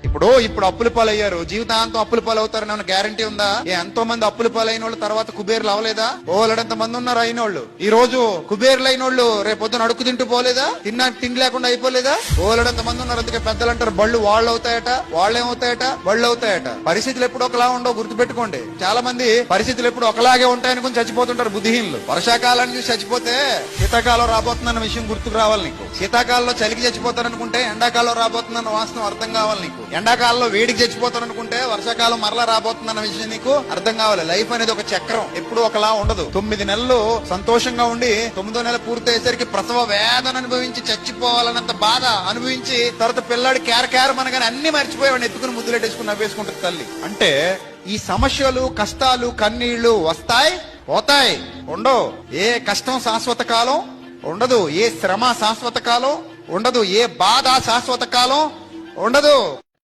ఇప్పుడు అప్పుల పాలయ్యారు, జీవితాంతం అప్పుల పాలవుతారని గ్యారంటీ ఉందా? ఎంతో మంది అప్పుల పాలైన వాళ్ళు తర్వాత కుబేర్లు అవ్వలేదా? ఓలడంత మంది ఉన్నారు అయిన వాళ్ళు. ఈ రోజు కుబేర్లు అయిన వాళ్ళు రేపొద్దున అడుక్కు తింటూ పోలేదా? తిండి లేకుండా అయిపోలేదా? ఓలడంత మంది ఉన్నారు. అందుకే పెద్దలు అంటారు, బళ్ళు వాళ్ళు అవుతాయట, వాళ్ళేమవుతాయట, బళ్ళు అవుతాయట. పరిస్థితులు ఎప్పుడు ఒకలా ఉండవు, గుర్తుపెట్టుకోండి. చాలా మంది పరిస్థితులు ఎప్పుడు ఒకలాగే ఉంటాయనుకుని చచ్చిపోతుంటారు బుద్ధిహీనులు. వర్షాకాలాన్ని చూసి చచ్చిపోతే శీతాకాలం రాబోతుందన్న విషయం గుర్తుకు రావాలి నీకు. శీతాకాలంలో చలికి చచ్చిపోతారనుకుంటే ఎండాకాలం రాబోతుందన్న వాస్తవం అర్థం కావాలి నీకు. ఎండాకాలంలో వేడికి చచ్చిపోతారనుకుంటే వర్షాకాలం మరలా రాబోతుందన్న విషయం నీకు అర్థం కావాలి. లైఫ్ అనేది ఒక చక్రం, ఎప్పుడు ఒకలా ఉండదు. 9 నెలలు సంతోషంగా ఉండి 9వ నెల పూర్తయ్యేసరికి ప్రసవ వేదన అనుభవించి చచ్చిపోవాలన్నంత బాధ అనుభవించి తర్వాత పిల్లాడి కేరమనగానే అన్ని మర్చిపోయేవాడిని ఎత్తుకుని ముద్దులెట్టేసుకుని నవ్వేసుకుంటుంది తల్లి. అంటే ఈ సమస్యలు, కష్టాలు, కన్నీళ్లు వస్తాయి, పోతాయి, ఉండవు. ఏ కష్టం శాశ్వత కాలం ఉండదు, ఏ శ్రమ శాశ్వత కాలం ఉండదు, ఏ బాధ శాశ్వత కాలం ఉండదు.